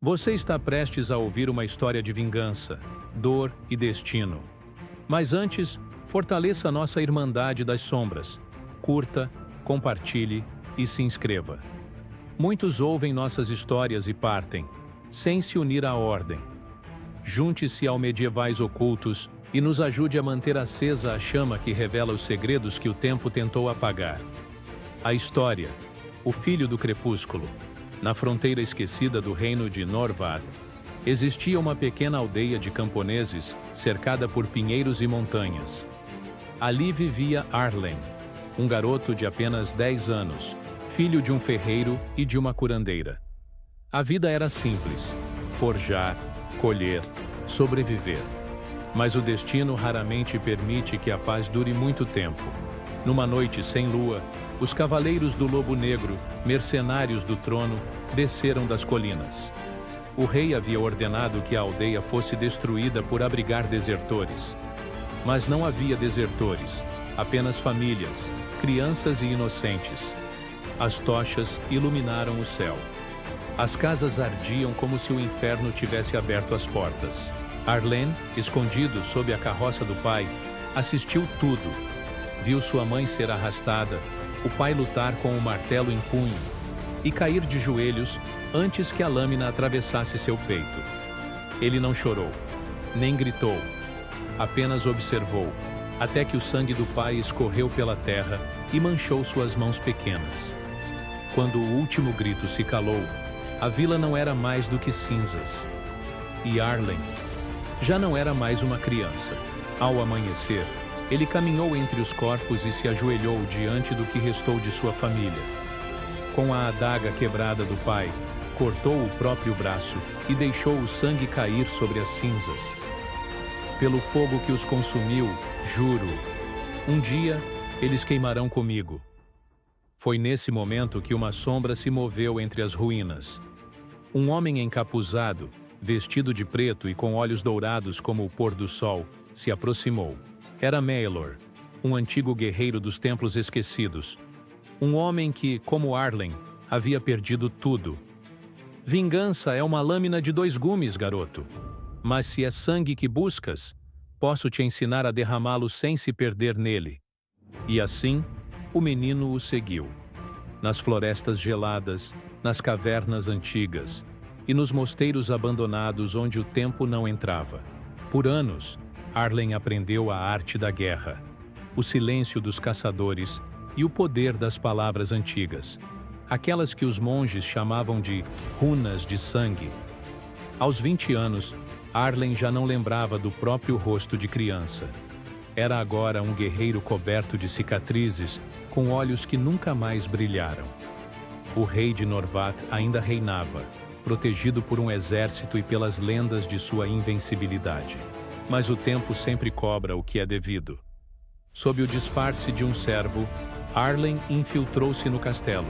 Você está prestes a ouvir uma história de vingança, dor e destino. Mas antes, fortaleça nossa Irmandade das Sombras. Curta, compartilhe e se inscreva. Muitos ouvem nossas histórias e partem, sem se unir à ordem. Junte-se ao Medievais Ocultos e nos ajude a manter acesa a chama que revela os segredos que o tempo tentou apagar. A história, o Filho do Crepúsculo. Na fronteira esquecida do reino de Norvad, existia uma pequena aldeia de camponeses cercada por pinheiros e montanhas. Ali vivia Arlen, um garoto de apenas 10 anos, filho de um ferreiro e de uma curandeira. A vida era simples: forjar, colher, sobreviver. Mas o destino raramente permite que a paz dure muito tempo. Numa noite sem lua, os cavaleiros do Lobo Negro, mercenários do trono, desceram das colinas. O rei havia ordenado que a aldeia fosse destruída por abrigar desertores. Mas não havia desertores, apenas famílias, crianças e inocentes. As tochas iluminaram o céu. As casas ardiam como se o inferno tivesse aberto as portas. Arlen, escondido sob a carroça do pai, assistiu tudo. Viu sua mãe ser arrastada, o pai lutar com o martelo em punho e cair de joelhos antes que a lâmina atravessasse seu peito. Ele não chorou, nem gritou, apenas observou, até que o sangue do pai escorreu pela terra e manchou suas mãos pequenas. Quando o último grito se calou, a vila não era mais do que cinzas. E Arlen já não era mais uma criança. Ao amanhecer, ele caminhou entre os corpos e se ajoelhou diante do que restou de sua família. Com a adaga quebrada do pai, cortou o próprio braço e deixou o sangue cair sobre as cinzas. Pelo fogo que os consumiu, juro, um dia eles queimarão comigo. Foi nesse momento que uma sombra se moveu entre as ruínas. Um homem encapuzado, vestido de preto e com olhos dourados como o pôr do sol, se aproximou. Era Maelor, um antigo guerreiro dos Templos Esquecidos. Um homem que, como Arlen, havia perdido tudo. Vingança é uma lâmina de 2 gumes, garoto. Mas se é sangue que buscas, posso te ensinar a derramá-lo sem se perder nele. E assim, o menino o seguiu. Nas florestas geladas, nas cavernas antigas e nos mosteiros abandonados onde o tempo não entrava. Por anos, Arlen aprendeu a arte da guerra, o silêncio dos caçadores e o poder das palavras antigas, aquelas que os monges chamavam de runas de sangue. Aos 20 anos, Arlen já não lembrava do próprio rosto de criança. Era agora um guerreiro coberto de cicatrizes, com olhos que nunca mais brilharam. O rei de Norvat ainda reinava, protegido por um exército e pelas lendas de sua invencibilidade. Mas o tempo sempre cobra o que é devido. Sob o disfarce de um servo, Arlen infiltrou-se no castelo.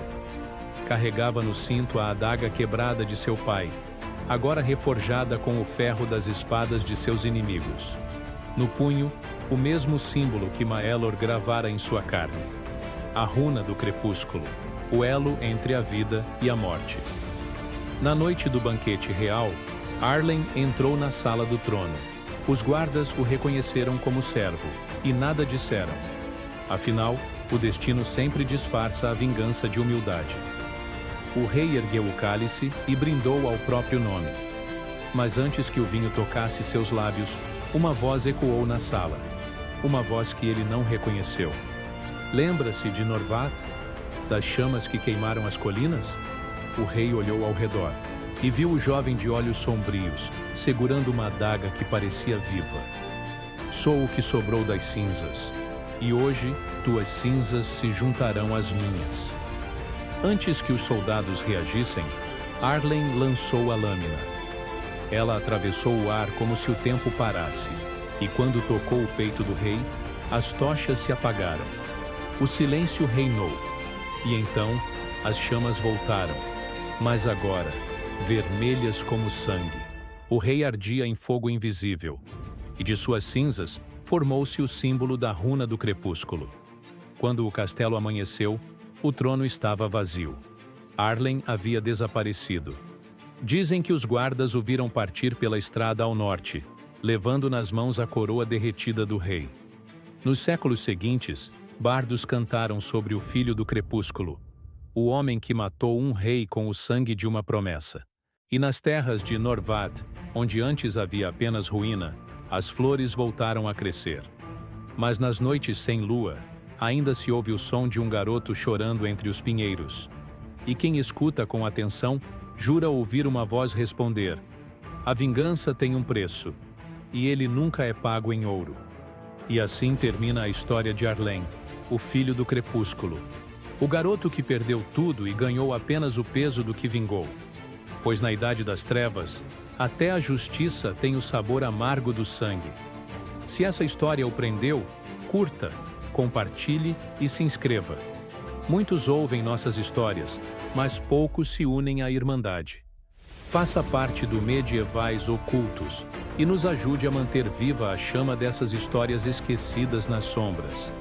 Carregava no cinto a adaga quebrada de seu pai, agora reforjada com o ferro das espadas de seus inimigos. No punho, o mesmo símbolo que Maelor gravara em sua carne. A runa do crepúsculo, o elo entre a vida e a morte. Na noite do banquete real, Arlen entrou na sala do trono. Os guardas o reconheceram como servo, e nada disseram. Afinal, o destino sempre disfarça a vingança de humildade. O rei ergueu o cálice e brindou ao próprio nome. Mas antes que o vinho tocasse seus lábios, uma voz ecoou na sala. Uma voz que ele não reconheceu. Lembra-se de Norvat? Das chamas que queimaram as colinas? O rei olhou ao redor e viu o jovem de olhos sombrios, segurando uma adaga que parecia viva. Sou o que sobrou das cinzas, e hoje tuas cinzas se juntarão às minhas. Antes que os soldados reagissem, Arlen lançou a lâmina. Ela atravessou o ar como se o tempo parasse, e quando tocou o peito do rei, as tochas se apagaram. O silêncio reinou, e então as chamas voltaram, mas agora, vermelhas como sangue. O rei ardia em fogo invisível, e de suas cinzas formou-se o símbolo da runa do crepúsculo. Quando o castelo amanheceu, o trono estava vazio. Arlen havia desaparecido. Dizem que os guardas o viram partir pela estrada ao norte, levando nas mãos a coroa derretida do rei. Nos séculos seguintes, bardos cantaram sobre o filho do crepúsculo, o homem que matou um rei com o sangue de uma promessa. E nas terras de Norvad, onde antes havia apenas ruína, as flores voltaram a crescer. Mas nas noites sem lua, ainda se ouve o som de um garoto chorando entre os pinheiros. E quem escuta com atenção, jura ouvir uma voz responder: a vingança tem um preço, e ele nunca é pago em ouro. E assim termina a história de Arlen, o filho do crepúsculo. O garoto que perdeu tudo e ganhou apenas o peso do que vingou. Pois na Idade das Trevas, até a justiça tem o sabor amargo do sangue. Se essa história o prendeu, curta, compartilhe e se inscreva. Muitos ouvem nossas histórias, mas poucos se unem à Irmandade. Faça parte do Medievais Ocultos e nos ajude a manter viva a chama dessas histórias esquecidas nas sombras.